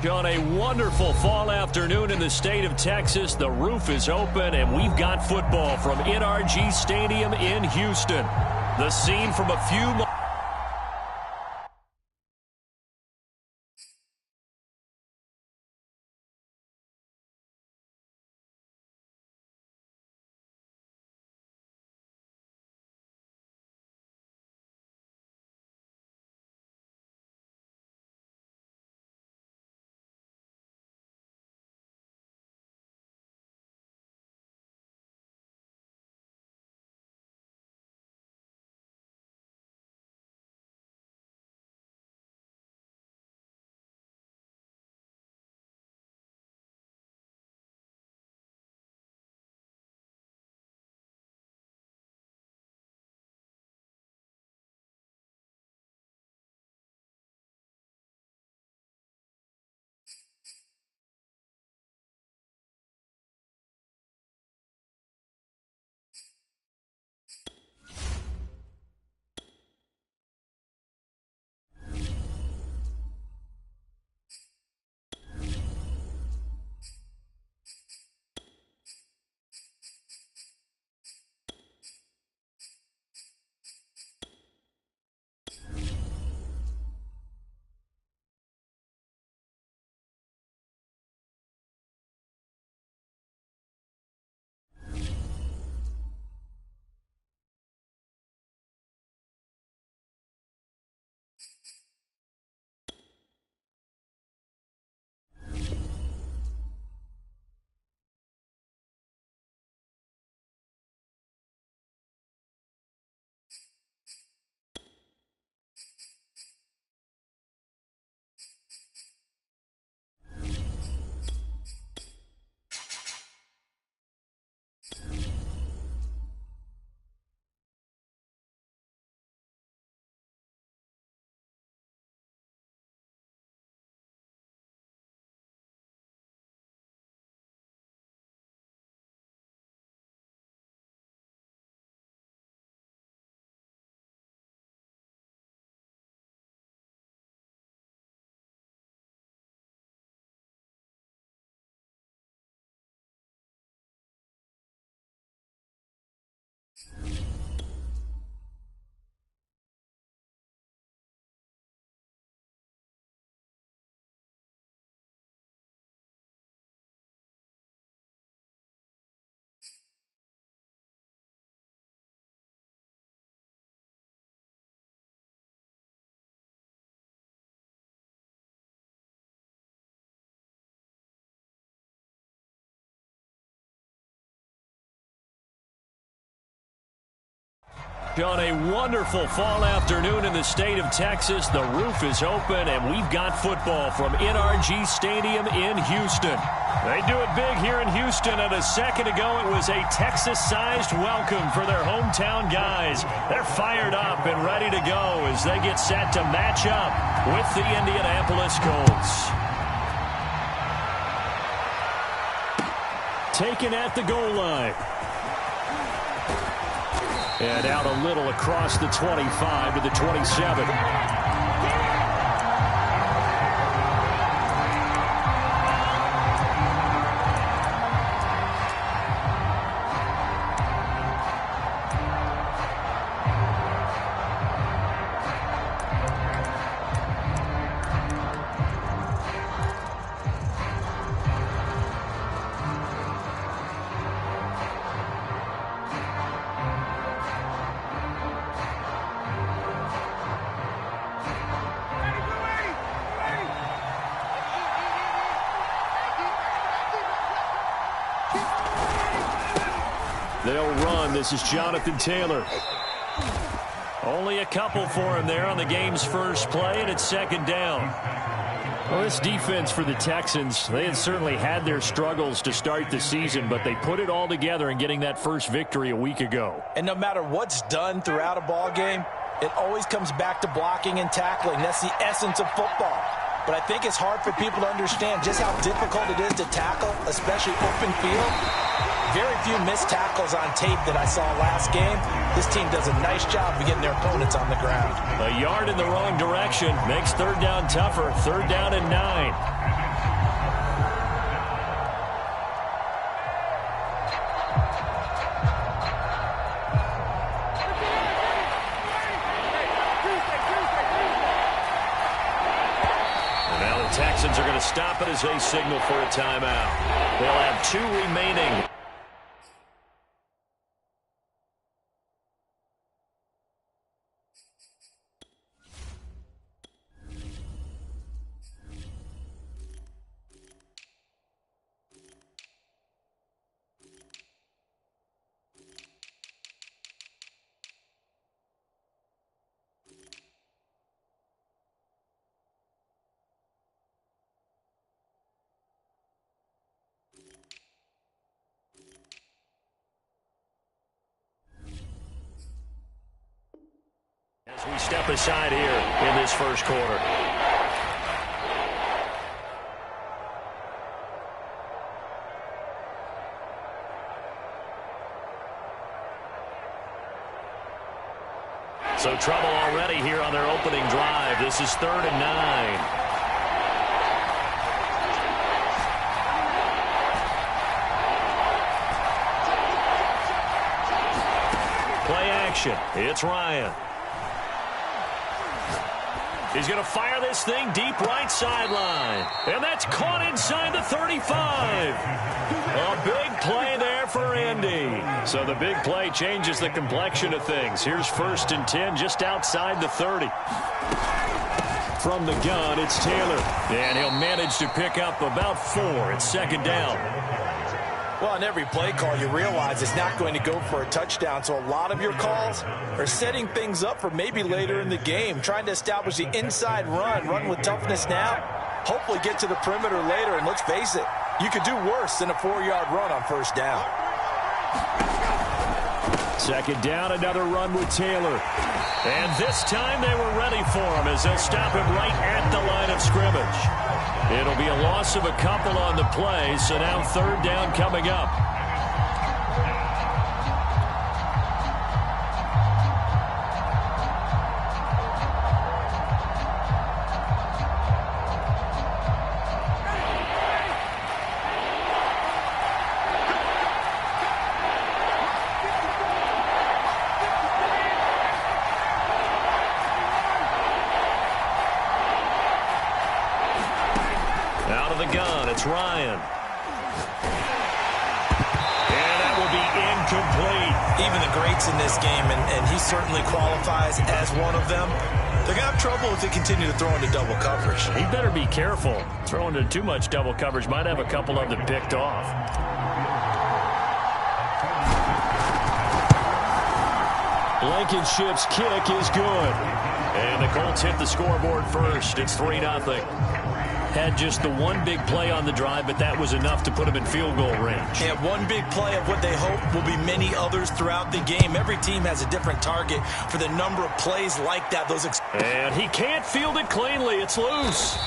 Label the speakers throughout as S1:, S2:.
S1: On a wonderful fall afternoon in the state of Texas, the roof is open, and we've got football from NRG Stadium in Houston. The scene from a few on a wonderful fall afternoon in the state of Texas, the roof is open, and we've got football from NRG Stadium in Houston. They do it big here in Houston, and a second ago it was a Texas-sized welcome for their hometown guys. They're fired up and ready to go as they get set to match up with the Indianapolis Colts. Taken at the goal line. And out a little across the 25 to the 27. They'll run. This is Jonathan Taylor. Only a couple for him there on the game's first play, and it's second down. Well, this defense for the Texans, they had certainly had their struggles to start the season, but they put it all together in getting that first victory a week ago.
S2: And no matter what's done throughout a ball game, it always comes back to blocking and tackling. That's the essence of football. But I think it's hard for people to understand just how difficult it is to tackle, especially open field. Very few missed tackles on tape that I saw last game. This team does a nice job of getting their opponents on the ground.
S1: A yard in the wrong direction makes third down tougher. Third down and 9. Texans are going to stop it as they signal for a timeout. They'll have 2 remaining. As we step aside here in this first quarter. So trouble already here on their opening drive. This is 3rd and 9. Play action. It's Ryan. He's going to fire this thing deep right sideline. And that's caught inside the 35. A big play there for Indy. So the big play changes the complexion of things. Here's 1st and 10 just outside the 30. From the gun, it's Taylor. And he'll manage to pick up about 4. It's 2nd down.
S2: Well, on every play call, you realize it's not going to go for a touchdown. So a lot of your calls are setting things up for maybe later in the game, trying to establish the inside run with toughness now, hopefully get to the perimeter later. And let's face it, you could do worse than a 4-yard run on 1st down.
S1: 2nd down, another run with Taylor. And this time they were ready for him as they'll stop him right at the line of scrimmage. It'll be a loss of a couple on the play, so now 3rd down coming up. Out of the gun, it's Ryan. And that will be incomplete.
S2: Even the greats in this game, and he certainly qualifies as one of them, they're going to have trouble if they continue to throw into double coverage.
S1: He better be careful. Throwing into too much double coverage might have a couple of them picked off. Blankenship's kick is good. And the Colts hit the scoreboard first. It's 3-0. Had just the one big play on the drive, but that was enough to put him in field goal range.
S2: Yeah, one big play of what they hope will be many others throughout the game. Every team has a different target for the number of plays like that.
S1: And he can't field it cleanly. It's loose.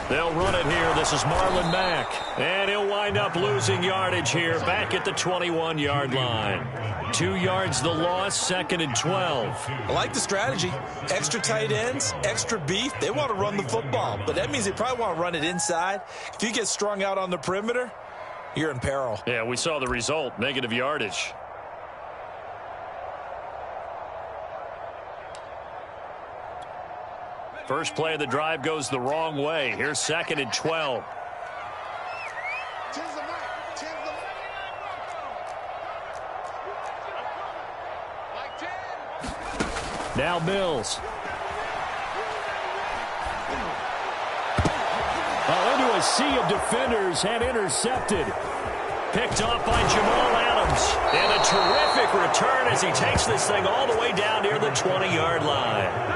S1: They'll run it here. This is Marlon Mack. And he'll wind up losing yardage here back at the 21-yard line. 2 yards the loss, 2nd and 12.
S2: I like the strategy. Extra tight ends, extra beef. They want to run the football, but that means they probably want to run it inside. If you get strung out on the perimeter, you're in peril.
S1: Yeah, we saw the result, negative yardage. First play of the drive goes the wrong way. Here's 2nd and 12. Now Mills. Into a sea of defenders and intercepted. Picked off by Jamal Adams. And a terrific return as he takes this thing all the way down near the 20-yard line.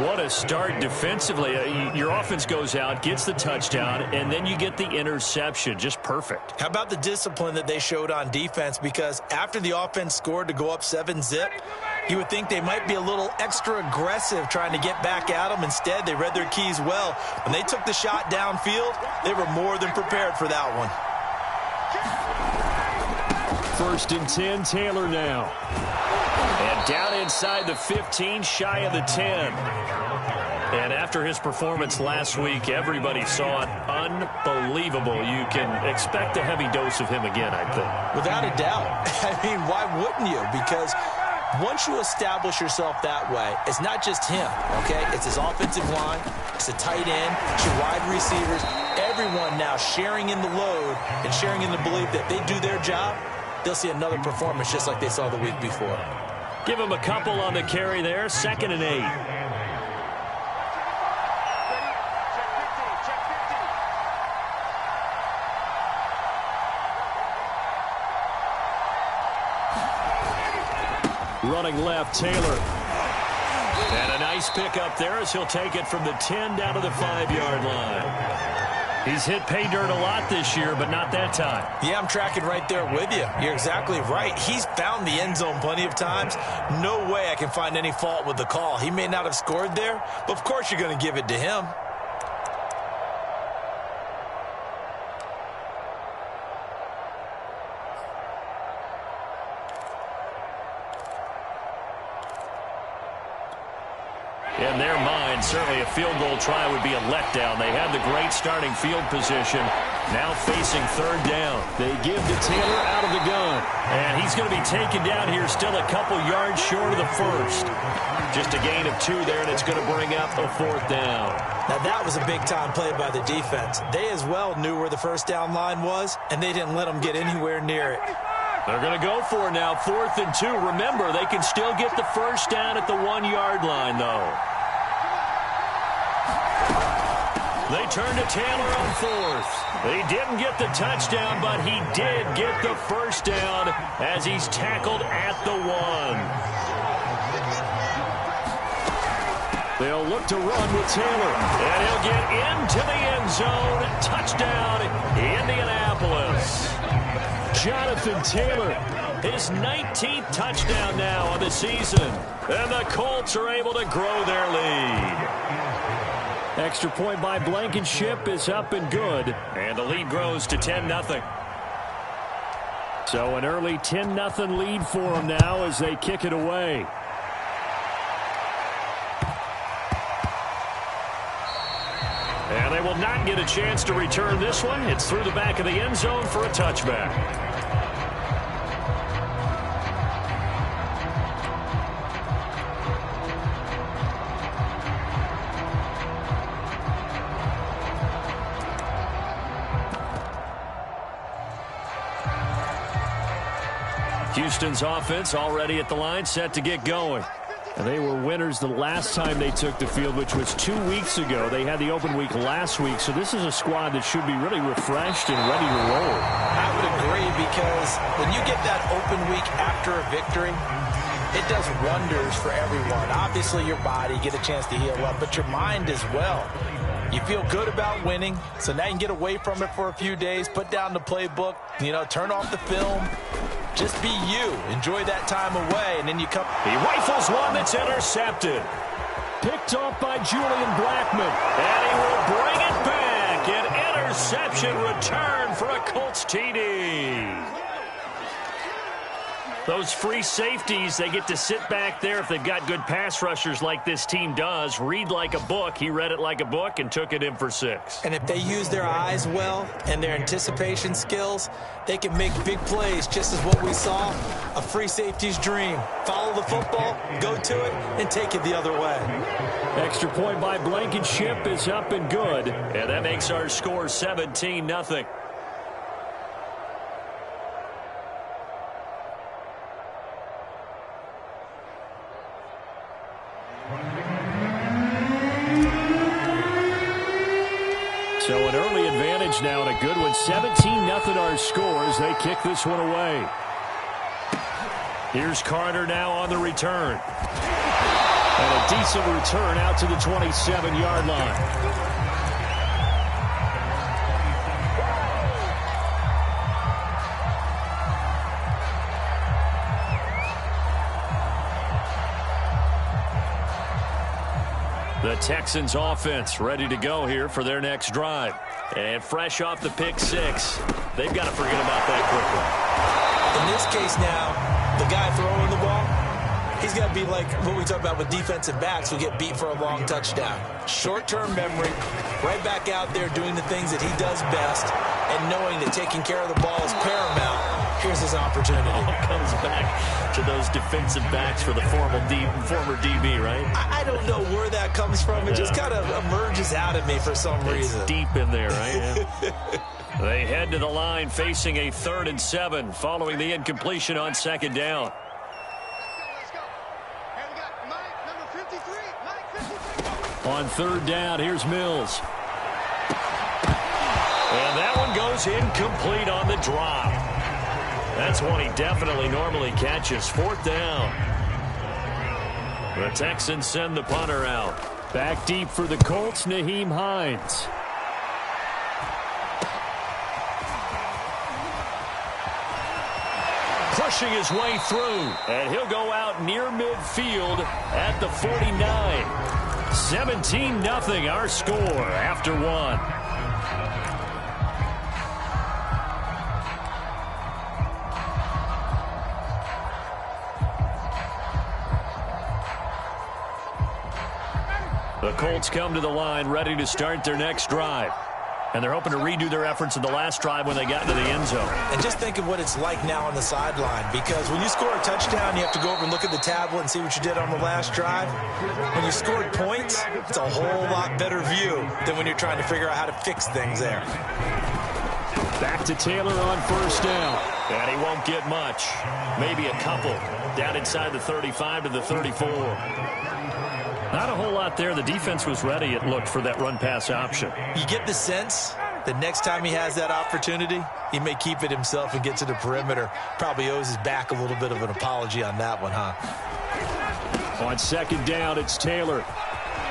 S1: What a start defensively. Your offense goes out, gets the touchdown, and then you get the interception. Just perfect.
S2: How about the discipline that they showed on defense? Because after the offense scored to go up 7-zip, you would think they might be a little extra aggressive trying to get back at them. Instead, they read their keys well. When they took the shot downfield, they were more than prepared for that one.
S1: First and 10, Taylor now. And down inside the 15, shy of the 10. And after his performance last week, everybody saw it. Unbelievable. You can expect a heavy dose of him again, I think.
S2: Without a doubt. I mean, why wouldn't you? Because once you establish yourself that way, it's not just him, okay? It's his offensive line, it's a tight end, it's your wide receivers, everyone now sharing in the load and sharing in the belief that they do their job, they'll see another performance just like they saw the week before.
S1: Give him a couple on the carry there, 2nd and 8. Running left, Taylor. And a nice pick up there as he'll take it from the 10 down to the 5-yard line. He's hit pay dirt a lot this year, but not that time.
S2: Yeah, I'm tracking right there with you. You're exactly right. He's found the end zone plenty of times. No way I can find any fault with the call. He may not have scored there, but of course you're going to give it to him.
S1: In their mind, certainly a field goal try would be a letdown. They had the great starting field position. Now facing 3rd down. They give to Taylor out of the gun. And he's going to be taken down here still a couple yards short of the first. Just a gain of 2 there, and it's going to bring up a 4th down.
S2: Now that was a big-time play by the defense. They as well knew where the first down line was, and they didn't let them get anywhere near it.
S1: They're going to go for it now, 4th and 2. Remember, they can still get the first down at the 1-yard line, though. They turn to Taylor on 4th. They didn't get the touchdown, but he did get the first down as he's tackled at the 1. They'll look to run with Taylor, and he'll get into the end zone. Touchdown, Indianapolis. Jonathan Taylor, his 19th touchdown now on the season. And the Colts are able to grow their lead. Extra point by Blankenship is up and good. And the lead grows to 10-0. So an early 10-0 lead for them now as they kick it away. And they will not get a chance to return this one. It's through the back of the end zone for a touchback. Houston's offense already at the line, set to get going. And they were winners the last time they took the field, which was 2 weeks ago. They had the open week last week, so this is a squad that should be really refreshed and ready to roll.
S2: I would agree, because when you get that open week after a victory, it does wonders for everyone. Obviously, your body, get a chance to heal up, but your mind as well. You feel good about winning, so now you can get away from it for a few days, put down the playbook, turn off the film. Just be you. Enjoy that time away, and then you come.
S1: He rifles one that's intercepted. Picked off by Julian Blackmon. And he will bring it back. An interception return for a Colts TD. Those free safeties, they get to sit back there if they've got good pass rushers like this team does. Read like a book. He read it like a book and took it in for 6.
S2: And if they use their eyes well and their anticipation skills, they can make big plays, just as what we saw, a free safety's dream. Follow the football, go to it, and take it the other way.
S1: Extra point by Blankenship is up and good. And that makes our score 17-0. So an early advantage now and a good one. 17-0 our score as they kick this one away. Here's Carter now on the return. And a decent return out to the 27-yard line. The Texans offense ready to go here for their next drive. And fresh off the pick six, they've got to forget about that quickly.
S2: In this case now, the guy throwing the ball, he's got to be like what we talk about with defensive backs who get beat for a long touchdown. Short-term memory, right back out there doing the things that he does best, and knowing that taking care of the ball is paramount. Here's his opportunity.
S1: All comes back to those defensive backs for the former DB, right?
S2: I don't know where that comes from. It just kind of emerges out of me for some reason.
S1: It's deep in there, right? Yeah. They head to the line facing a 3rd and 7 following the incompletion on 2nd down. On 3rd down, here's Mills. And that one goes incomplete on the drop. That's one he definitely normally catches. 4th down. The Texans send the punter out. Back deep for the Colts, Nyheim Hines. Pushing his way through. And he'll go out near midfield at the 49. 17-0 our score after 1. The Colts come to the line ready to start their next drive. And they're hoping to redo their efforts in the last drive when they got into the end zone.
S2: And just think of what it's like now on the sideline, because when you score a touchdown, you have to go over and look at the tablet and see what you did on the last drive. When you scored points, it's a whole lot better view than when you're trying to figure out how to fix things there.
S1: Back to Taylor on 1st down. And he won't get much. Maybe a couple. Down inside the 35 to the 34. Not a whole lot there. The defense was ready, it looked, for that run-pass option.
S2: You get the sense that next time he has that opportunity, he may keep it himself and get to the perimeter. Probably owes his back a little bit of an apology on that one, huh?
S1: On 2nd down, it's Taylor.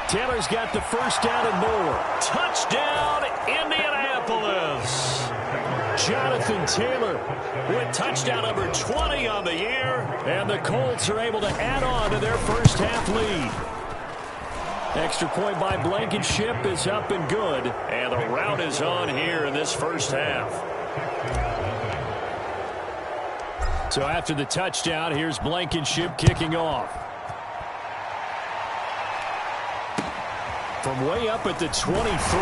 S1: Taylor's got the 1st down and more. Touchdown, Indianapolis! Jonathan Taylor with touchdown number 20 on the year. And the Colts are able to add on to their first half lead. Extra point by Blankenship is up and good. And the rout is on here in this first half. So after the touchdown, here's Blankenship kicking off. From way up at the 23.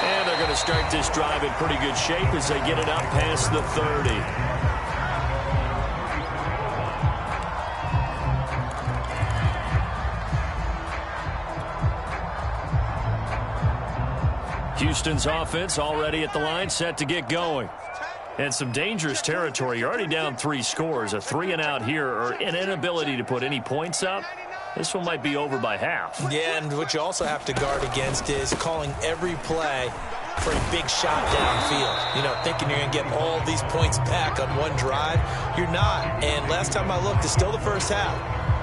S1: And they're going to start this drive in pretty good shape as they get it up past the 30. Houston's offense already at the line, set to get going. And some dangerous territory. You're already down 3 scores. A 3-and-out here, or an inability to put any points up. This one might be over by half.
S2: Yeah, and what you also have to guard against is calling every play for a big shot downfield. You know, thinking you're going to get all these points back on one drive. You're not. And last time I looked, it's still the first half.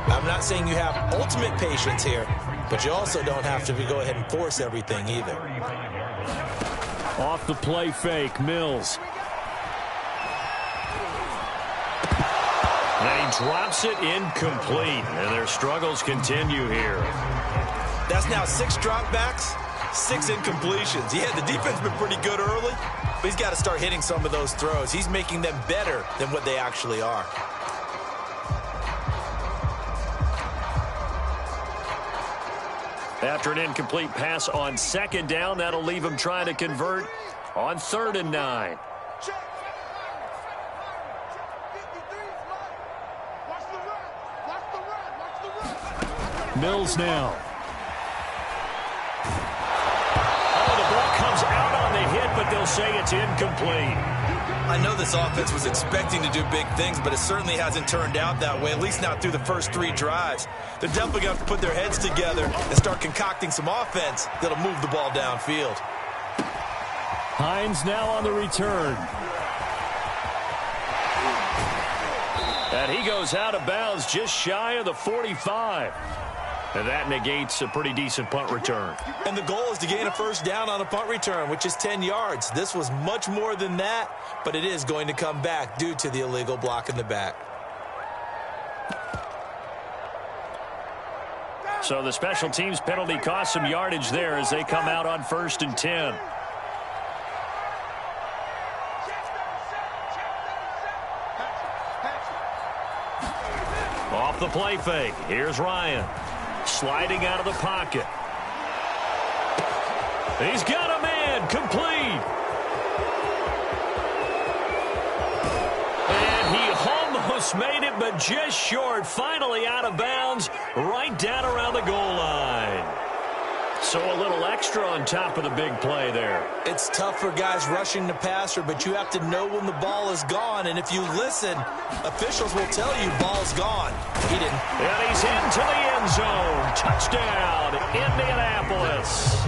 S2: I'm not saying you have ultimate patience here, but you also don't have to go ahead and force everything either.
S1: Off the play fake, Mills. And he drops it incomplete. And their struggles continue here.
S2: That's now 6 dropbacks, 6 incompletions. Yeah, the defense has been pretty good early, but he's got to start hitting some of those throws. He's making them better than what they actually are.
S1: After an incomplete pass on 2nd down, that'll leave him trying to convert on 3rd and 9. Mills now. Oh, the ball comes out on the hit, but they'll say it's incomplete.
S2: I know this offense was expecting to do big things, but it certainly hasn't turned out that way, at least not through the first 3 drives. They're definitely going to have to put their heads together and start concocting some offense that'll move the ball downfield.
S1: Hines now on the return. And he goes out of bounds just shy of the 45. And that negates a pretty decent punt return.
S2: And the goal is to gain a 1st down on a punt return, which is 10 yards. This was much more than that, but it is going to come back due to the illegal block in the back.
S1: So the special teams penalty cost some yardage there as they come out on 1st and 10. Off the play fake. Here's Ryan. Sliding out of the pocket. He's got a man. Complete. And he almost made it, but just short. Finally out of bounds, right down around the goal line. So a little extra on top of the big play there.
S2: It's tough for guys rushing the passer, but you have to know when the ball is gone. And if you listen, officials will tell you ball's gone. He didn't.
S1: And he's into the end zone. Touchdown, Indianapolis.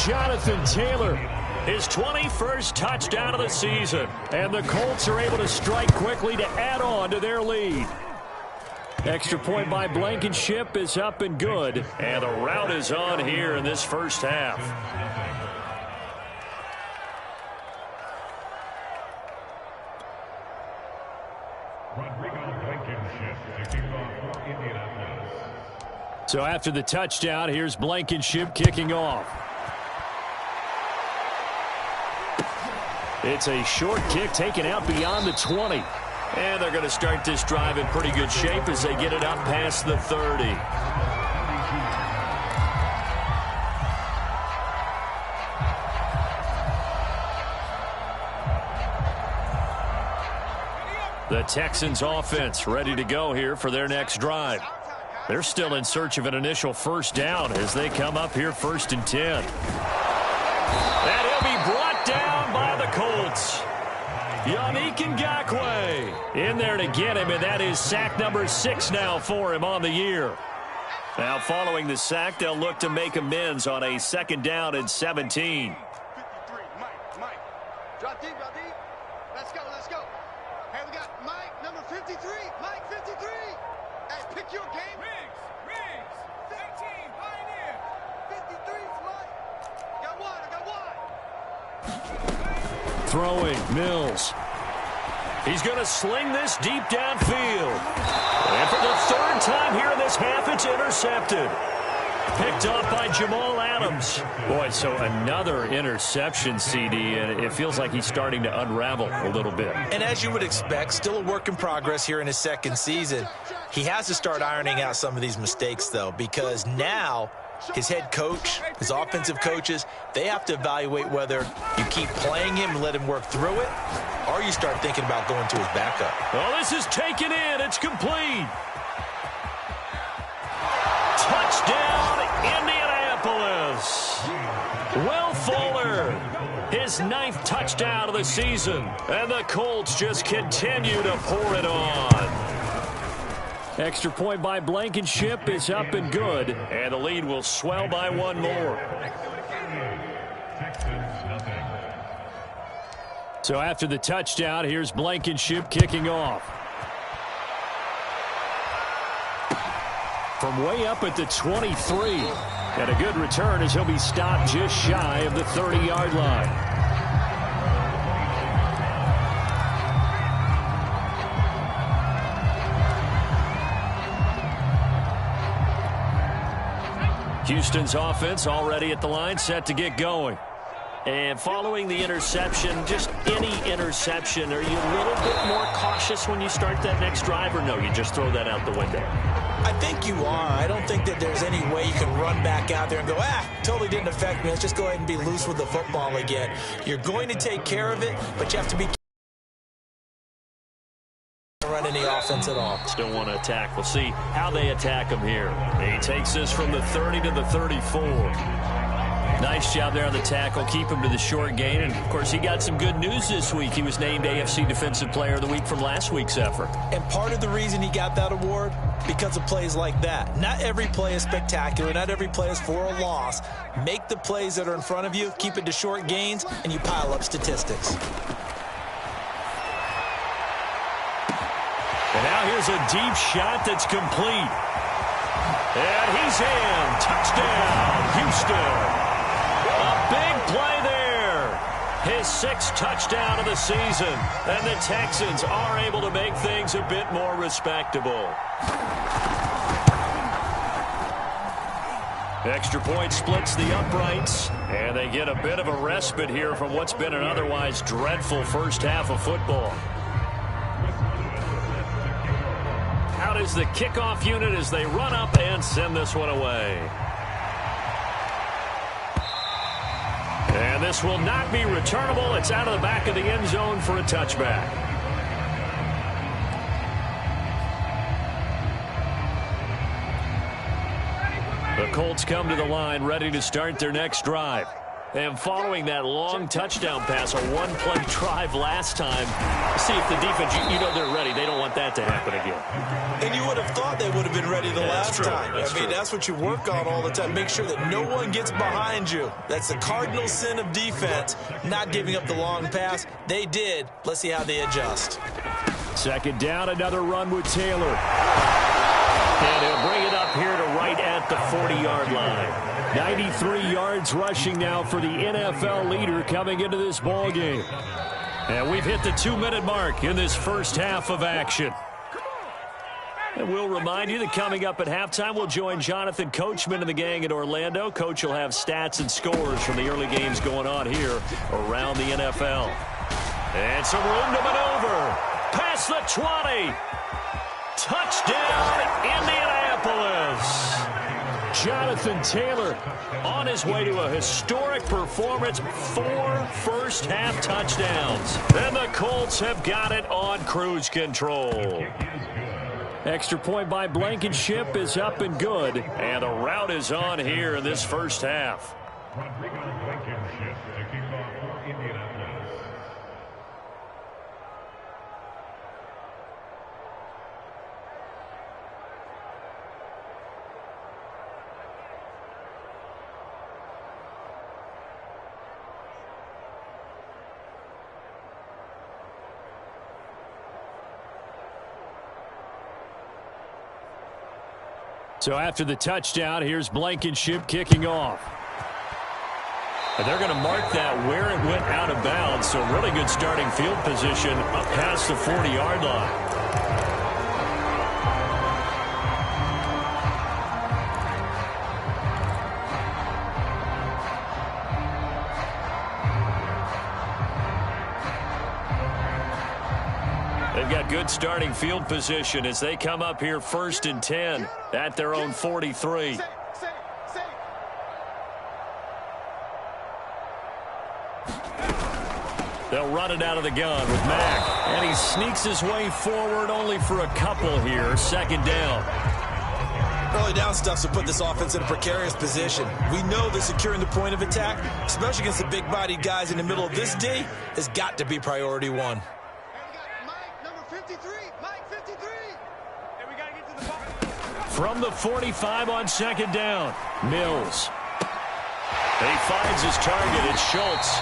S1: Jonathan Taylor, his 21st touchdown of the season. And the Colts are able to strike quickly to add on to their lead. Extra point by Blankenship is up and good. And the rout is on here in this first half. So after the touchdown, here's Blankenship kicking off. It's a short kick taken out beyond the 20. And they're going to start this drive in pretty good shape as they get it up past the 30. The Texans offense ready to go here for their next drive. They're still in search of an initial first down as they come up here 1st and 10. And he'll be brought down by the Colts. Yannick Ngakoue in there to get him, and that is sack number 6 now for him on the year. Now following the sack, they'll look to make amends on a 2nd down and 17.
S3: 53, Mike. Drop deep, drop deep. Let's go, let's go. Hey, we got Mike, number 53. Mike, 53. Hey, pick your game. Riggs, 13, Pioneer. 53's Mike. Got one, I got one.
S1: Throwing, Mills. He's going to sling this deep downfield. And for the 3rd time here in this half, it's intercepted. Picked off by Jamal Adams. Boy, so another interception, CD, and it feels like he's starting to unravel a little bit.
S2: And as you would expect, still a work in progress here in his 2nd season. He has to start ironing out some of these mistakes, though, because now his head coach, his offensive coaches, they have to evaluate whether you keep playing him and let him work through it, or you start thinking about going to his backup.
S1: Oh, this is taken in. It's complete. Touchdown, Indianapolis. Will Fuller, his 9th touchdown of the season. And the Colts just continue to pour it on. Extra point by Blankenship is up and good. And the lead will swell by 1 more. So after the touchdown, here's Blankenship kicking off. From way up at the 23. And a good return as he'll be stopped just shy of the 30-yard line. Houston's offense already at the line, set to get going. And following the interception, just any interception, are you a little bit more cautious when you start that next drive, or no, you just throw that out the window?
S2: I think you are. I don't think that there's any way you can run back out there and go, totally didn't affect me. Let's just go ahead and be loose with the football again. You're going to take care of it, but you have to be run any offense at all.
S1: Still want to attack. We'll see how they attack him here. He takes this from the 30 to the 34. Nice job there on the tackle. Keep him to the short gain. And, of course, he got some good news this week. He was named AFC Defensive Player of the Week from last week's effort.
S2: And part of the reason he got that award, because of plays like that. Not every play is spectacular. Not every play is for a loss. Make the plays that are in front of you, keep it to short gains, and you pile up statistics.
S1: And now here's a deep shot that's complete. And he's in. Touchdown, Houston. A big play there. His 6th touchdown of the season. And the Texans are able to make things a bit more respectable. Extra point splits the uprights, and they get a bit of a respite here from what's been an otherwise dreadful first half of football. Out is the kickoff unit as they run up and send this one away. And this will not be returnable. It's out of the back of the end zone for a touchback. The Colts come to the line ready to start their next drive. And following that long touchdown pass, a one-play drive last time, see if the defense, you know they're ready. They don't want that to happen again.
S2: And you would have thought they would have been ready the last time. I mean, that's what you work on all the time. Make sure that no one gets behind you. That's the cardinal sin of defense, not giving up the long pass. They did. Let's see how they adjust.
S1: Second down, another run with Taylor. And he'll bring it up here to right at the 40-yard line. 93 yards rushing now for the NFL leader coming into this ball game. And we've hit the 2-minute mark in this first half of action. And we'll remind you that coming up at halftime, we'll join Jonathan Coachman and the gang in Orlando. Coach will have stats and scores from the early games going on here around the NFL. And some room to maneuver. Past the 20. Touchdown, Indianapolis. Jonathan Taylor on his way to a historic performance, 4 first-half touchdowns. And the Colts have got it on cruise control. Extra point by Blankenship is up and good. And the route is on here in this first half. So after the touchdown, here's Blankenship kicking off. And they're going to mark that where it went out of bounds. So really good starting field position up past the 40-yard line. They've got good starting field position as they come up here 1st and 10 at their own 43. They'll run it out of the gun with Mack. And he sneaks his way forward only for a couple here. 2nd down.
S2: Early down stuff to put this offense in a precarious position. We know that securing the point of attack, especially against the big-bodied guys in the middle of this D, has got to be priority one.
S1: From the 45 on 2nd down, Mills. He finds his target. It's Schultz.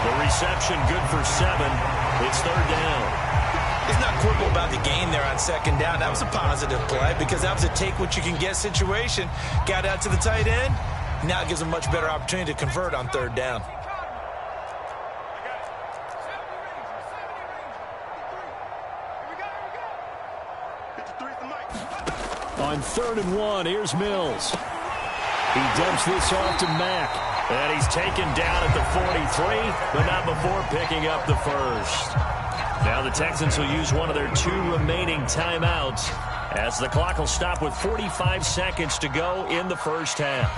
S1: The reception good for 7. It's 3rd down.
S2: He's not quibble about the gain there on 2nd down. That was a positive play because that was a take-what-you-can-get situation. Got out to the tight end. Now it gives him a much better opportunity to convert on 3rd down.
S1: On 3rd and 1, here's Mills. He dumps this off to Mack. And he's taken down at the 43, but not before picking up the first. Now the Texans will use one of their 2 remaining timeouts as the clock will stop with 45 seconds to go in the first half.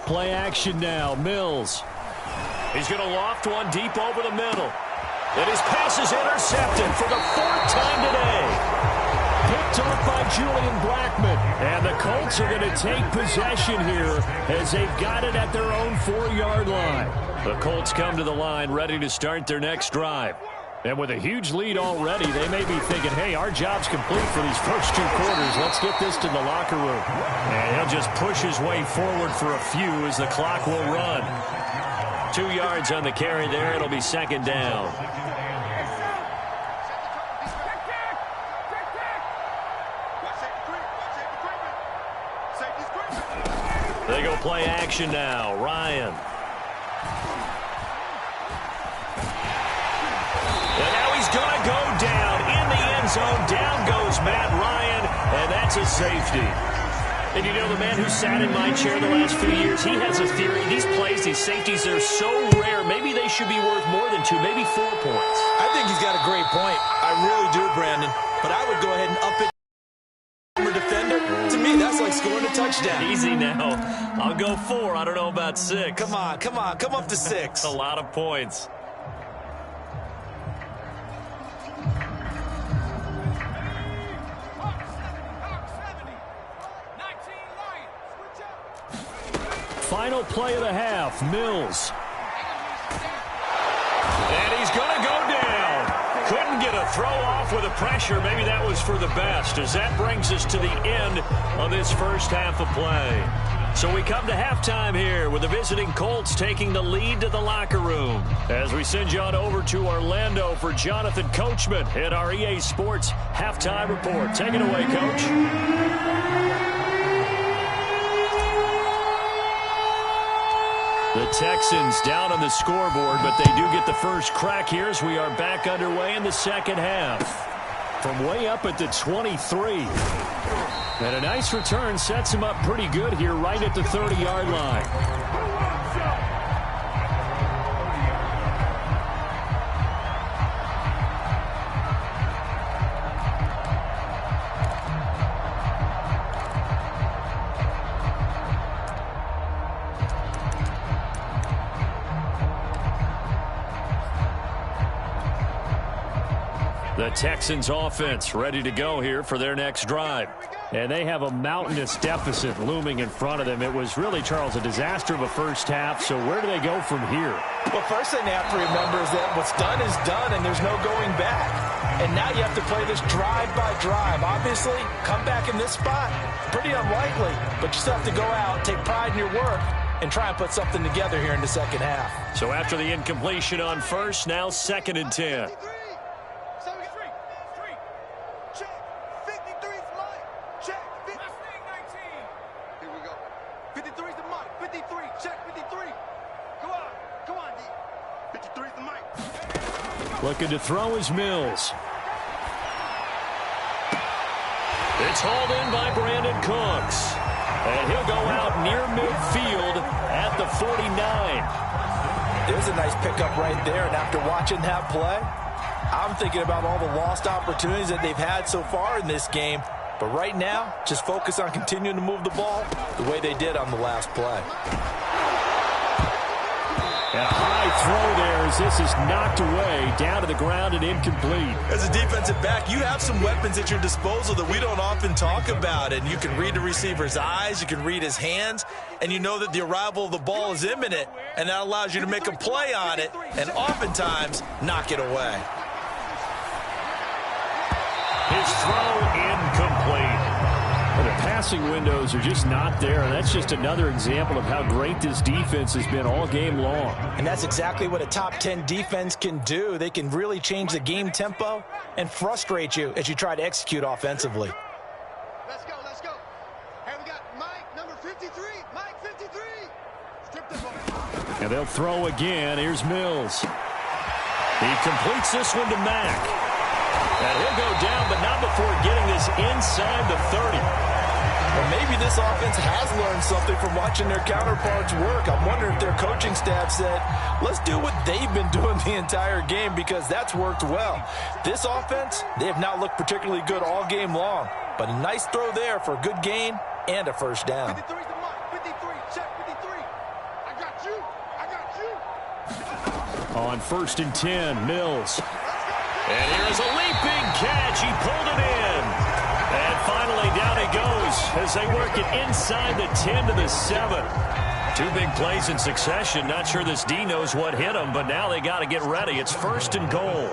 S1: Play action now. Mills. He's going to loft one deep over the middle. And his pass is intercepted for the 4th time today. Picked off by Julian Blackmon. And the Colts are going to take possession here as they've got it at their own 4-yard line. The Colts come to the line ready to start their next drive. And with a huge lead already, they may be thinking, hey, our job's complete for these first 2 quarters. Let's get this to the locker room. And he'll just push his way forward for a few as the clock will run. 2 yards on the carry there. It'll be 2nd down. They go play action now. Ryan. And now he's going to go down in the end zone. Down goes Matt Ryan, and that's a safety. And you know, the man who sat in my chair the last few years, he has a theory. These plays, these safeties, they're so rare. Maybe they should be worth more than 2, maybe 4 points.
S2: I think he's got a great point. I really do, Brandon. But I would go ahead and up it. Defender. To me, that's like scoring a touchdown.
S1: Easy now. I'll go 4. I don't know about 6.
S2: Come on. Come up to 6.
S1: A lot of points. Final play of the half, Mills. And he's going to go down. Couldn't get a throw off with the pressure. Maybe that was for the best, as that brings us to the end of this first half of play. So we come to halftime here with the visiting Colts taking the lead to the locker room. As we send you on over to Orlando for Jonathan Coachman at our EA Sports Halftime Report. Take it away, Coach. The Texans down on the scoreboard, but they do get the first crack here as we are back underway in the second half. From way up at the 23. And a nice return sets him up pretty good here right at the 30-yard line. The Texans offense ready to go here for their next drive. And they have a mountainous deficit looming in front of them. It was really, Charles, a disaster of a first half. So where do they go from here?
S2: Well, first thing they have to remember is that what's done is done and there's no going back. And now you have to play this drive by drive. Obviously, come back in this spot, pretty unlikely. But you still have to go out, take pride in your work, and try and put something together here in the second half.
S1: So after the incompletion on first, now 2nd and 10. Looking to throw is Mills. It's hauled in by Brandon Cooks. And he'll go out near midfield at the 49.
S2: There's a nice pickup right there. And after watching that play, I'm thinking about all the lost opportunities that they've had so far in this game. But right now, just focus on continuing to move the ball the way they did on the last play.
S1: And a high throw there as this is knocked away, down to the ground and incomplete.
S2: As a defensive back, you have some weapons at your disposal that we don't often talk about. And you can read the receiver's eyes, you can read his hands, and you know that the arrival of the ball is imminent, and that allows you to make a play on it and oftentimes knock it away.
S1: His throw incomplete. And the passing windows are just not there, and that's just another example of how great this defense has been all game long.
S2: And that's exactly what a top 10 defense can do. They can really change the game tempo and frustrate you as you try to execute offensively.
S3: Let's go, let's go. Hey, we got Mike, number 53. Mike, 53. Strip the ball.
S1: And they'll throw again. Here's Mills. He completes this one to Mack. And he'll go down, but not before getting this inside the 30.
S2: Well, maybe this offense has learned something from watching their counterparts work. I'm wondering if their coaching staff said, let's do what they've been doing the entire game, because that's worked well. This offense, they have not looked particularly good all game long, but a nice throw there for a good gain and a first down.
S3: 53's the mark. 53, check 53. I got you. I got you.
S1: On 1st and 10, Mills. And here's a leaping catch. He pulled it in. And finally down he goes as they work it inside the 10 to the 7. 2 big plays in succession. Not sure this D knows what hit him, but now they got to get ready. It's 1st and goal.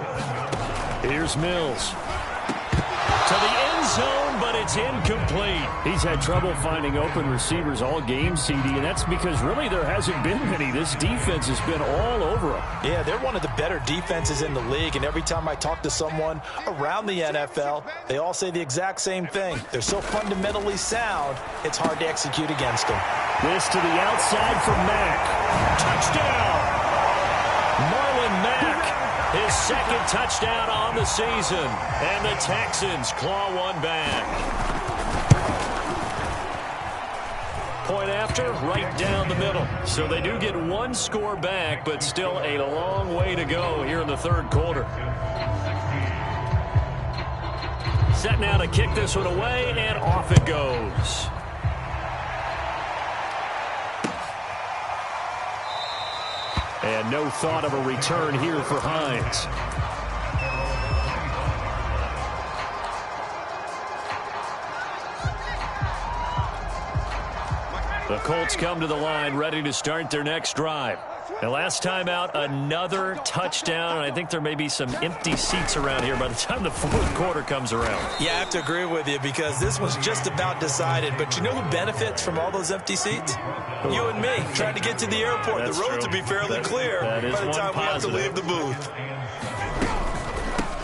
S1: Here's Mills. To the end zone. but it's incomplete. He's had trouble finding open receivers all game, CD, and that's because really there hasn't been many. This defense has been all over them.
S2: Yeah, they're one of the better defenses in the league, and every time I talk to someone around the NFL, they all say the exact same thing. They're so fundamentally sound, it's hard to execute against them.
S1: This to the outside for Mack. Touchdown! Marlon Mack, his second touchdown on the season. And the Texans claw one back. Point after, right down the middle. So they do get one score back, but still a long way to go here in the third quarter. Set now to kick this one away, and off it goes. And no thought of a return here for Hines. The Colts come to the line ready to start their next drive. And last time out, another touchdown, and I think there may be some empty seats around here by the time the fourth quarter comes around.
S2: Yeah, I have to agree with you because this was just about decided. But you know who benefits from all those empty seats? You and me, trying to get to the airport.
S1: That's
S2: the roads
S1: true.
S2: will be fairly clear by the time we have to leave the booth.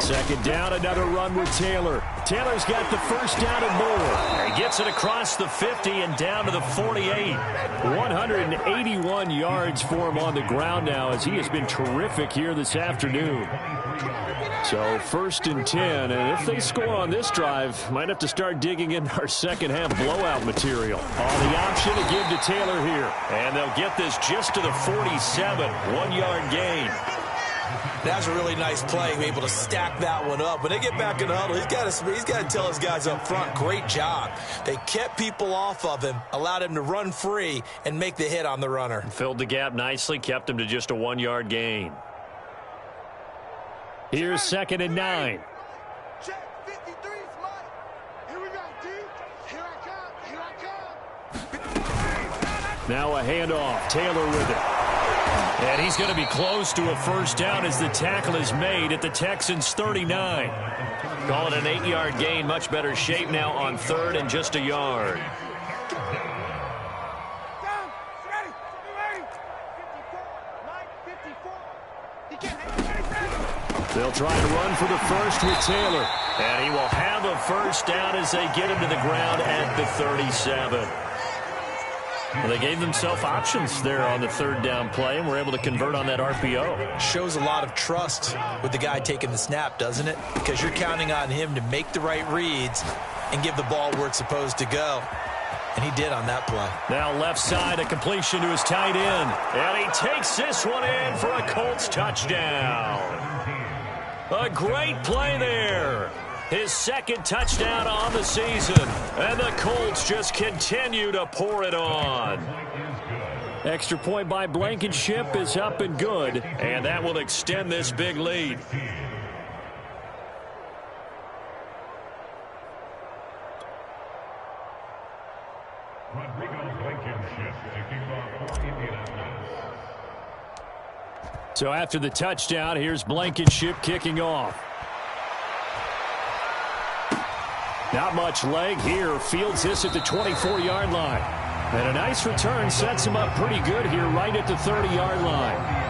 S1: Second down, another run with Taylor. Taylor's got the first down and more. He gets it across the 50 and down to the 48. 181 yards for him on the ground now as he has been terrific here this afternoon. So first and 10, and if they score on this drive, might have to start digging in our second half blowout material. On the option to give to Taylor here. And they'll get this just to the 47, 1 yard gain.
S2: That's a really nice play, able to stack that one up. When they get back in the huddle, he's got to tell his guys up front, great job. They kept people off of him, allowed him to run free and make the hit on the runner.
S1: Filled the gap nicely, kept him to just a 1 yard gain. Here's second and 9.
S3: Check 53's Mike. Here we go, D. Here I come.
S1: Now a handoff. Taylor with it. And he's going to be close to a first down as the tackle is made at the Texans' 39. Call it an 8 yard gain. Much better shape now on third and just a yard. They'll try and run for the first with Taylor. And he will have a first down as they get him to the ground at the 37. Well, they gave themselves options there on the third down play and were able to convert on that RPO.
S2: Shows a lot of trust with the guy taking the snap, doesn't it? Because you're counting on him to make the right reads and give the ball where it's supposed to go. And he did on that play.
S1: Now left side, a completion to his tight end. And he takes this one in for a Colts touchdown. A great play there. His second touchdown on the season. And the Colts just continue to pour it on. Extra point by Blankenship is up and good. And that will extend this big lead. So after the touchdown, here's Blankenship kicking off. Not much leg here. Fields this at the 24-yard line. And a nice return sets him up pretty good here right at the 30-yard line.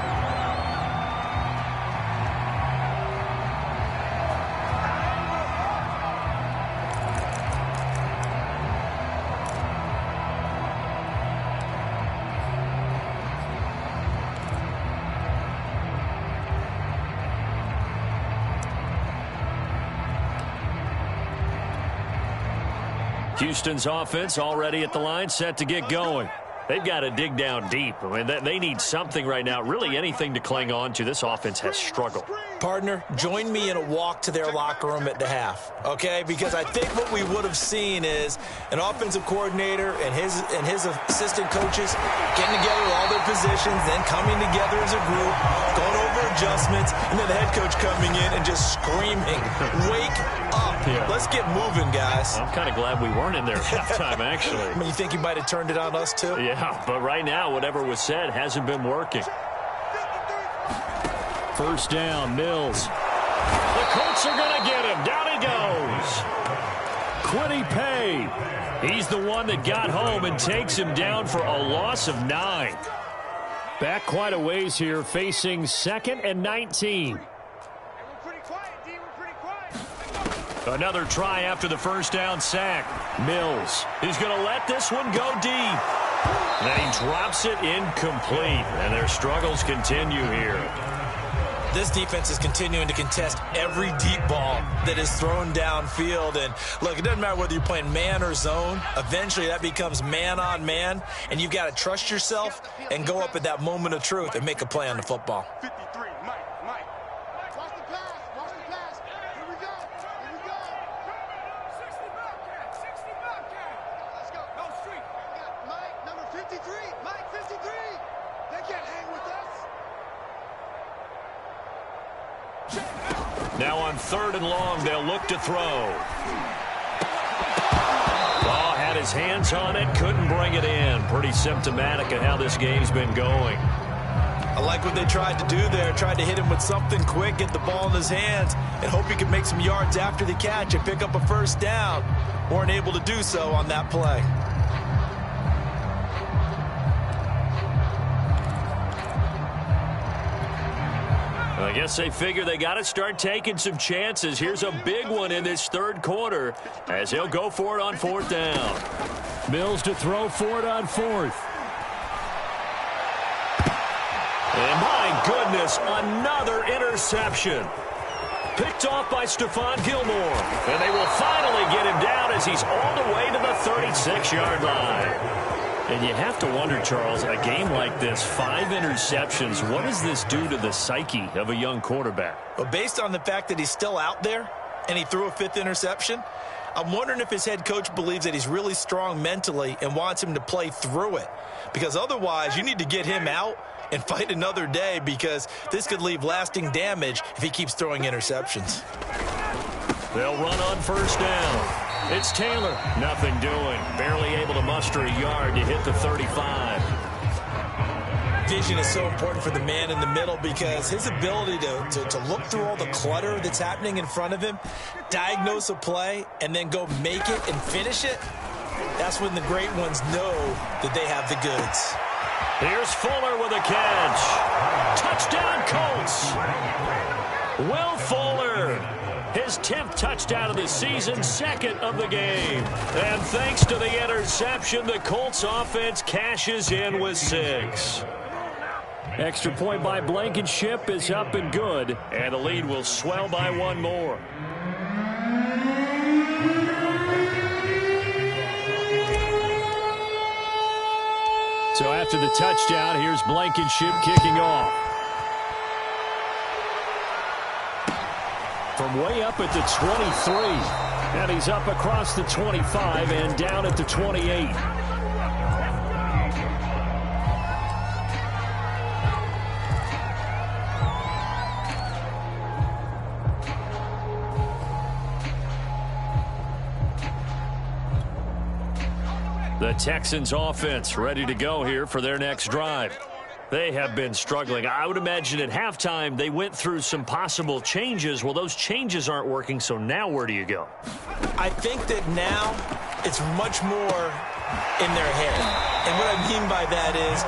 S1: Houston's offense already at the line, set to get going. They've got to dig down deep. I mean, they need something right now, really anything to cling on to. This offense has struggled.
S2: Partner, join me in a walk to their locker room at the half, okay? Because I think what we would have seen is an offensive coordinator and his assistant coaches getting together with all their positions, then coming together as a group, going over adjustments, and then the head coach coming in and just screaming, wake up. Yeah. Let's get moving, guys.
S1: I'm kind of glad we weren't in there at halftime, actually.
S2: I mean, you think you might have turned it on us, too?
S1: Yeah, but right now, whatever was said hasn't been working. First down, Mills. The Colts are going to get him. Down he goes. Quiddy Pay. He's the one that got home and takes him down for a loss of 9. Back quite a ways here, facing 2nd and 19. Another try after the first down sack. Mills is going to let this one go deep. Then he drops it incomplete, and their struggles continue here.
S2: This defense is continuing to contest every deep ball that is thrown downfield. And look, it doesn't matter whether you're playing man or zone. Eventually, that becomes man on man, and you've got to trust yourself and go up at that moment of truth and make a play on the football.
S3: 53, Mike. Watch the pass. Here we go. 60 Bobcat. Let's go. Go street. We got Mike, number 53. Mike, 53. They can't hang with us.
S1: Now on 3rd and long, they'll look to throw. Law had his hands on it, couldn't bring it in. Pretty symptomatic of how this game's been going.
S2: I like what they tried to do there. Tried to hit him with something quick, get the ball in his hands, and hope he could make some yards after the catch and pick up a first down. Weren't able to do so on that play.
S1: I guess they figure they got to start taking some chances. Here's a big one in this 3rd quarter as he'll go for it on 4th down. Mills to throw for it on 4th. And my goodness, another interception. Picked off by Stephon Gilmore. And they will finally get him down as he's all the way to the 36-yard line. And you have to wonder, Charles, a game like this, 5 interceptions, what does this do to the psyche of a young quarterback?
S2: Well, based on the fact that he's still out there and he threw a 5th interception, I'm wondering if his head coach believes that he's really strong mentally and wants him to play through it. Because otherwise, you need to get him out and fight another day, because this could leave lasting damage if he keeps throwing interceptions.
S1: They'll run on 1st down. It's Taylor. Nothing doing. Barely able to muster a yard to hit the 35.
S2: Vision is so important for the man in the middle, because his ability to look through all the clutter that's happening in front of him, diagnose a play, and then go make it and finish it, that's when the great ones know that they have the goods.
S1: Here's Fuller with a catch. Touchdown, Colts. Will Fuller, his 10th touchdown of the season, 2nd of the game. And thanks to the interception, the Colts offense cashes in with 6. Extra point by Blankenship is up and good, and the lead will swell by 1 more. So after the touchdown, here's Blankenship kicking off. From way up at the 23. And he's up across the 25 and down at the 28. The Texans offense ready to go here for their next drive. They have been struggling. I would imagine at halftime they went through some possible changes. Well, those changes aren't working, so now where do you go?
S2: I think that now it's much more in their head. And what I mean by that is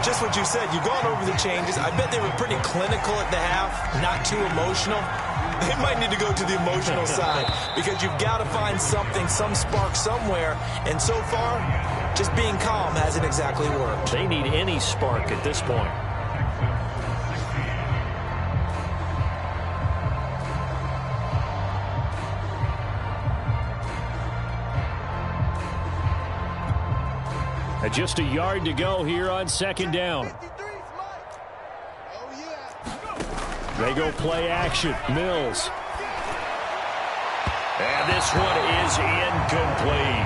S2: just what you said. You've gone over the changes. I bet they were pretty clinical at the half, not too emotional. They might need to go to the emotional side, because you've got to find something, some spark somewhere. And so far, just being calm hasn't exactly worked.
S1: They need any spark at this point. Just a yard to go here on 2nd down. They go play action. Mills. And this one is incomplete.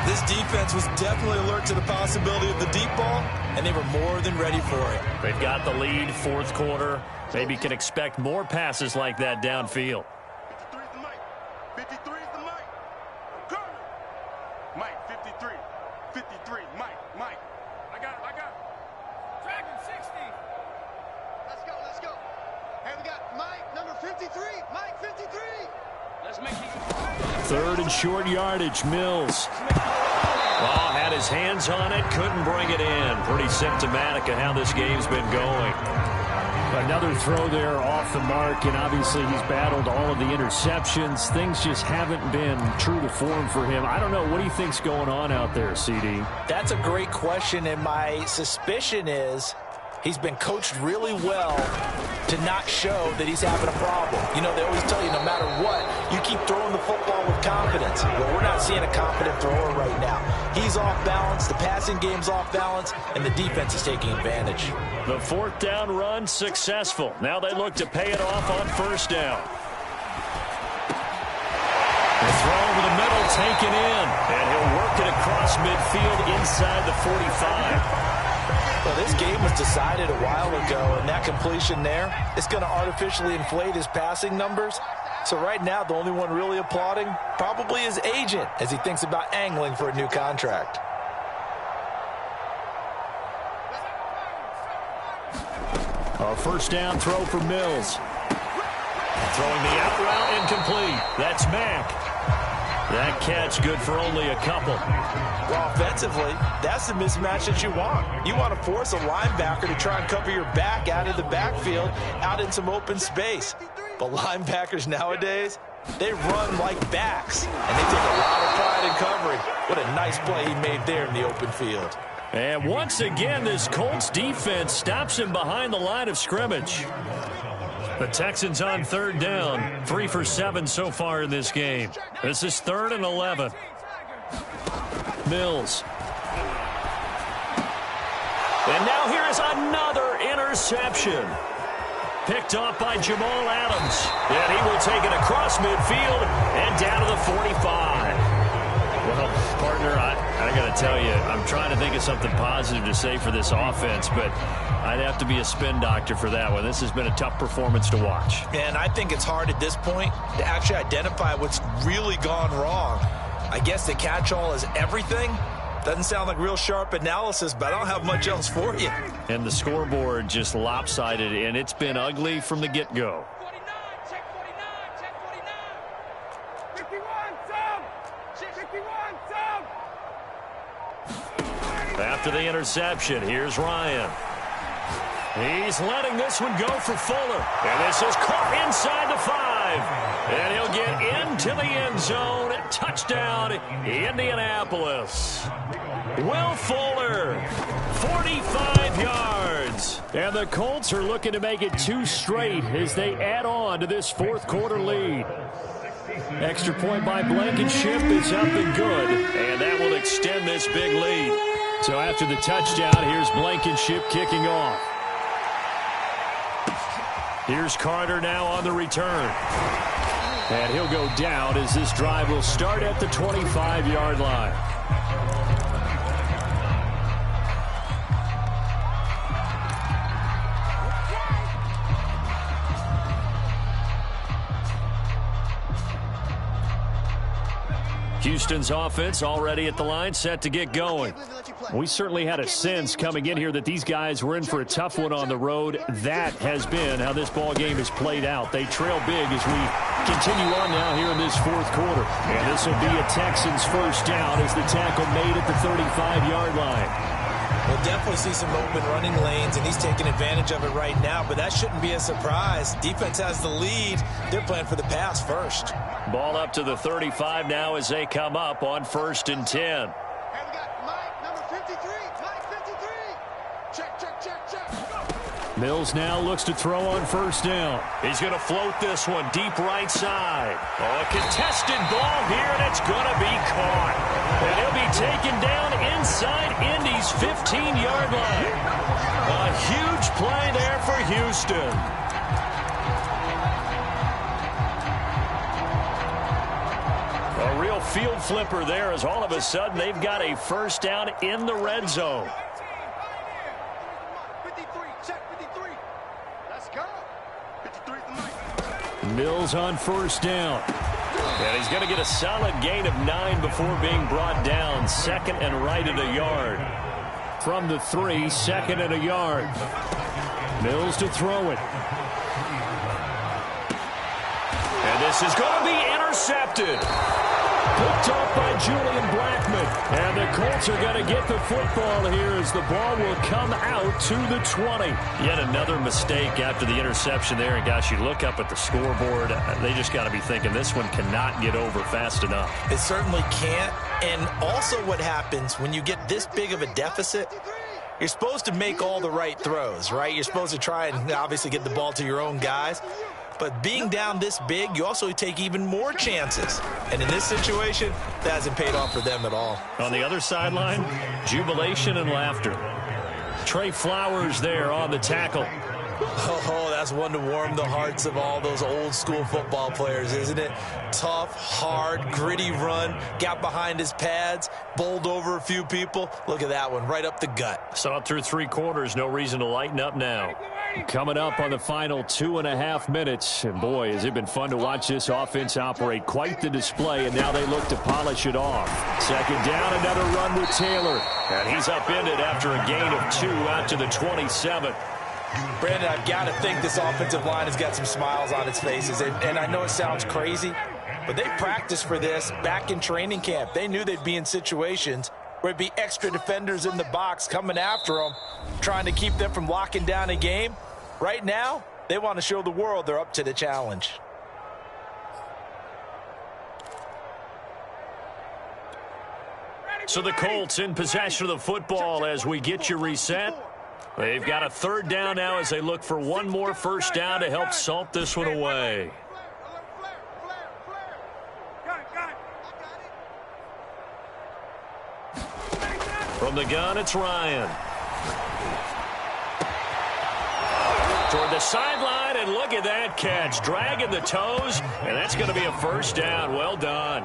S2: This defense was definitely alert to the possibility of the deep ball, and they were more than ready for it.
S1: They've got the lead, 4th quarter. Maybe can expect more passes like that downfield.
S3: 53 is the Mike. 53 is the Mike. Corner. Mike, 53. 53, Mike. I got it. Dragon 60. Let's go. Hey, we got Mike, number 53. Mike, 53.
S1: Third and short yardage, Mills. Oh, had his hands on it, couldn't bring it in. Pretty symptomatic of how this game's been going.
S4: Another throw there off the mark, and obviously he's battled all of the interceptions. Things just haven't been true to form for him. I don't know. What do you think's going on out there, CD?
S2: That's a great question, and my suspicion is he's been coached really well to not show that he's having a problem. You know, they always tell you no matter what, you keep throwing the football with confidence. Well, we're not seeing a confident thrower right now. He's off balance, the passing game's off balance, and the defense is taking advantage.
S1: The fourth down run successful. Now they look to pay it off on first down. The throw over the middle taken in, and he'll work it across midfield inside the 45.
S2: Well, this game was decided a while ago, and that completion there is going to artificially inflate his passing numbers. So right now, the only one really applauding probably his agent as he thinks about angling for a new contract.
S4: A first down throw for Mills.
S1: Throwing the out route incomplete. That's Mack. That catch good for only a couple.
S2: Well, offensively, that's the mismatch that you want. You want to force a linebacker to try and cover your back out of the backfield, out in some open space. But linebackers nowadays, they run like backs, and they take a lot of pride in covering. What a nice play he made there in the open field.
S1: And once again, this Colts defense stops him behind the line of scrimmage. The Texans on third down, 3 for 7 so far in this game. This is 3rd and 11. Mills. And now here is another interception. Picked off by Jamal Adams. And he will take it across midfield and down to the 45. Well, partner, I got to tell you, I'm trying to think of something positive to say for this offense, but I'd have to be a spin doctor for that one. This has been a tough performance to watch.
S2: And I think it's hard at this point to actually identify what's really gone wrong. I guess the catch-all is everything. Doesn't sound like real sharp analysis, but I don't have much else for you.
S1: And the scoreboard just lopsided, and it's been ugly from the get-go. After the interception, here's Ryan. He's letting this one go for Fuller. And this is caught inside the 5. And he'll get into the end zone. Touchdown, Indianapolis. Will Fuller, 45 yards.
S4: And the Colts are looking to make it 2 straight as they add on to this fourth quarter lead. Extra point by Blankenship is up and good.
S1: And that will extend this big lead.
S4: So after the touchdown, here's Blankenship kicking off.
S1: Here's Carter now on the return.
S4: And he'll go down as this drive will start at the 25-yard line.
S1: Houston's offense already at the line, set to get going.
S4: We certainly had a sense coming in here that these guys were in for a tough one on the road. That has been how this ball game has played out. They trail big as we continue on now here in this fourth quarter. And this will be a Texans first down as the tackle made at the 35-yard line.
S2: We'll definitely see some open running lanes, and he's taking advantage of it right now, but that shouldn't be a surprise. Defense has the lead. They're playing for the pass first.
S1: Ball up to the 35 now as they come up on 1st and 10.
S3: And we got Mike, number 53. Mike, 53. Check, check, check, check.
S4: Mills now looks to throw on first down.
S1: He's going to float this one deep right side. Oh, a contested ball here, and it's going to be caught. And he'll be taken down inside Indy's 15-yard line. A huge play there for Houston. A real field flipper there as all of a sudden they've got a first down in the red zone.
S3: 53, check 53. Let's go. 53 the Mike.
S4: Mills on first down.
S1: And he's going to get a solid gain of 9 before being brought down. 2nd and right at a yard.
S4: From the 3, 2nd and a yard. Mills to throw it.
S1: And this is going to be intercepted. intercepted.
S4: Picked off by Julian Blackman. And the Colts are going to get the football here as the ball will come out to the 20.
S1: Yet another mistake after the interception there. And, gosh, you look up at the scoreboard. They just got to be thinking this one cannot get over fast enough.
S2: It certainly can't. And also what happens when you get this big of a deficit, you're supposed to make all the right throws, right? You're supposed to try and obviously get the ball to your own guys. But being down this big, you also take even more chances. And in this situation, that hasn't paid off for them at all.
S1: On the other sideline, jubilation and laughter. Trey Flowers there on the tackle.
S2: Oh, that's one to warm the hearts of all those old school football players, isn't it? Tough, hard, gritty run, got behind his pads, bowled over a few people. Look at that one, right up the gut.
S1: Saw it through 3 quarters, no reason to lighten up now.
S4: Coming up on the final 2.5 minutes. And boy, has it been fun to watch this offense operate. Quite the display, and now they look to polish it off. Second down, another run with Taylor.
S1: And he's upended after a gain of 2 out to the 27.
S2: Brandon, I've got to think this offensive line has got some smiles on its faces. And I know it sounds crazy, but they practiced for this back in training camp. They knew they'd be in situations where it'd be extra defenders in the box coming after them, trying to keep them from locking down a game. Right now, they want to show the world they're up to the challenge.
S1: So the Colts in possession of the football as we get you reset. They've got a 3rd down now as they look for one more first down to help salt this one away. From the gun, it's Ryan. Toward the sideline, and look at that catch. Dragging the toes, and that's going to be a first down. Well done.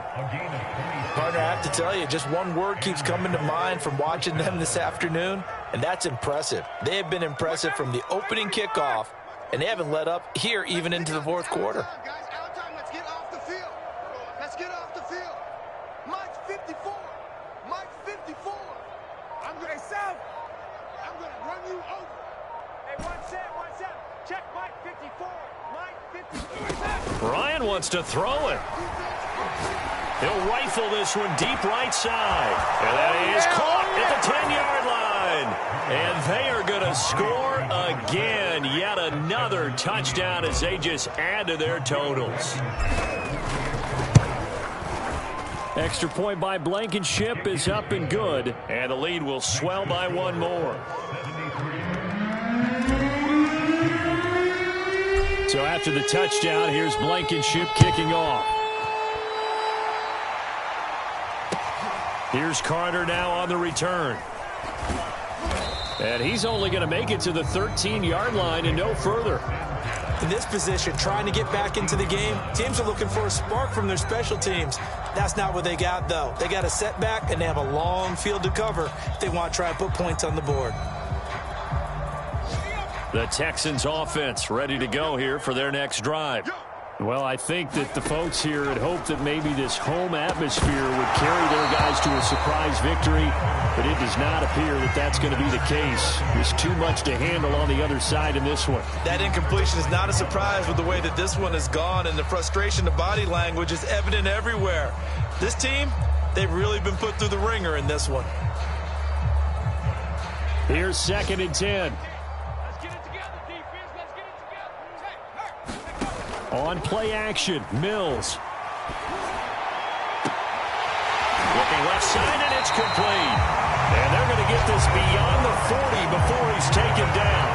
S2: Partner, I have to tell you, just one word keeps coming to mind from watching them this afternoon, and that's impressive. They have been impressive from the opening kickoff, and they haven't let up here even into the 4th quarter.
S3: Guys, out time. Let's get off the field. Let's get off the field. Mike 54. Mike 54. I'm going to run you over. Hey, 1 set. Check Mike 54. Mike 54.
S1: Ryan wants to throw it. He'll rifle this one deep right side. And that is caught at the 10-yard line. And they are going to score again. Yet another touchdown as they just add to their totals.
S4: Extra point by Blankenship is up and good.
S1: And the lead will swell by 1 more.
S4: So after the touchdown, here's Blankenship kicking off. Here's Carter now on the return. And he's only going to make it to the 13-yard line and no further.
S2: In this position, trying to get back into the game, teams are looking for a spark from their special teams. That's not what they got, though. They got a setback, and they have a long field to cover if they want to try and put points on the board.
S4: The Texans offense ready to go here for their next drive. Well, I think that the folks here had hoped that maybe this home atmosphere would carry their guys to a surprise victory, but it does not appear that that's going to be the case. There's too much to handle on the other side in this one.
S2: That incompletion is not a surprise with the way that this one has gone, and the frustration, the body language is evident everywhere. This team, they've really been put through the ringer in this one.
S4: Here's 2nd and 10. On play action, Mills.
S1: Looking left side, and it's complete. And they're going to get this beyond the 40 before he's taken down.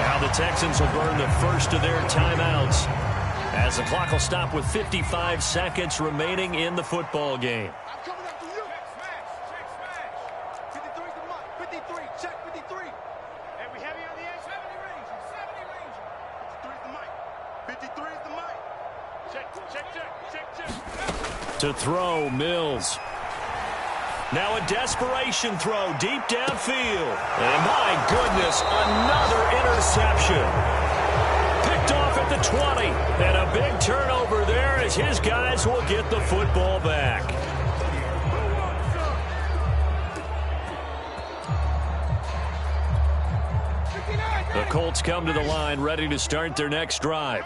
S1: Now the Texans will burn the first of their timeouts as the clock will stop with 55 seconds remaining in the football game.
S3: I'm coming up to you. Check smash. 53 to Mike. 53. Check 53. And we heavy on the edge. 70 range. 70 range. 53 is the Mike. 53 is the Mike. Check.
S4: To throw, Mills.
S1: Now a desperation throw deep downfield. And my goodness, another interception. Picked off at the 20. And a big turnover there as his guys will get the football back. The Colts come to the line ready to start their next drive.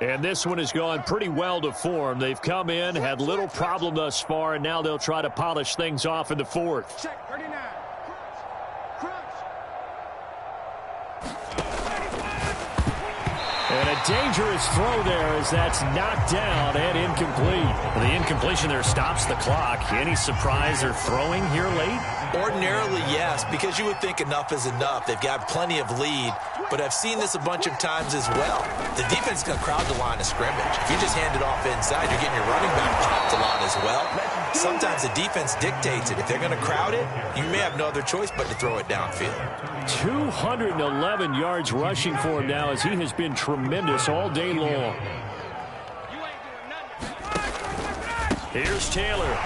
S4: And this one has gone pretty well to form. They've come in, had little problem thus far, and now they'll try to polish things off in the fourth.
S3: Check, 39. Crunch.
S4: And a dangerous throw there as that's knocked down and incomplete.
S1: The incompletion there stops the clock. Any surprise they're throwing here late?
S2: Ordinarily, yes, because you would think enough is enough. They've got plenty of lead, but I've seen this a bunch of times as well. The defense is going to crowd the line of scrimmage. If you just hand it off inside, you're getting your running back popped a lot as well. Sometimes the defense dictates it. If they're going to crowd it, you may have no other choice but to throw it downfield.
S4: 211 yards rushing for him now as he has been tremendous all day long.
S1: Here's Taylor.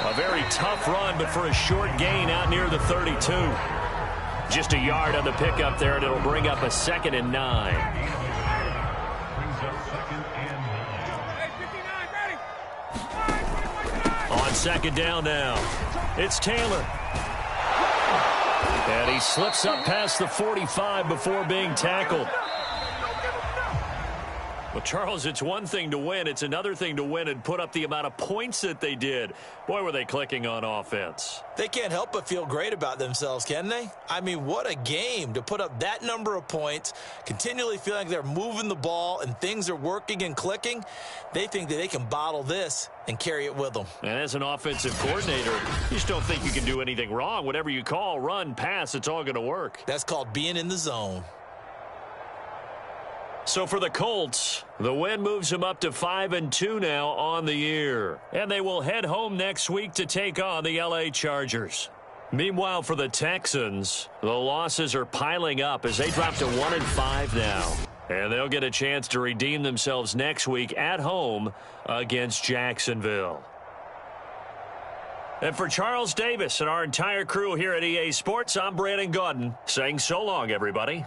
S1: A very tough run, but for a short gain out near the 32. Just a yard on the pickup there, and it'll bring up a 2nd and 9. On 2nd down now, it's Taylor. And he slips up past the 45 before being tackled. Well, Charles, it's one thing to win. It's another thing to win and put up the amount of points that they did. Boy, were they clicking on offense.
S2: They can't help but feel great about themselves, can they? I mean, what a game to put up that number of points, continually feeling like they're moving the ball and things are working and clicking. They think that they can bottle this and carry it with them.
S1: And as an offensive coordinator, you just don't think you can do anything wrong. Whatever you call, run, pass, it's all going to work.
S2: That's called being in the zone.
S1: So for the Colts, the win moves them up to 5-2 now on the year. And they will head home next week to take on the LA Chargers. Meanwhile, for the Texans, the losses are piling up as they drop to 1-5 now. And they'll get a chance to redeem themselves next week at home against Jacksonville. And for Charles Davis and our entire crew here at EA Sports, I'm Brandon Gaudin saying so long, everybody.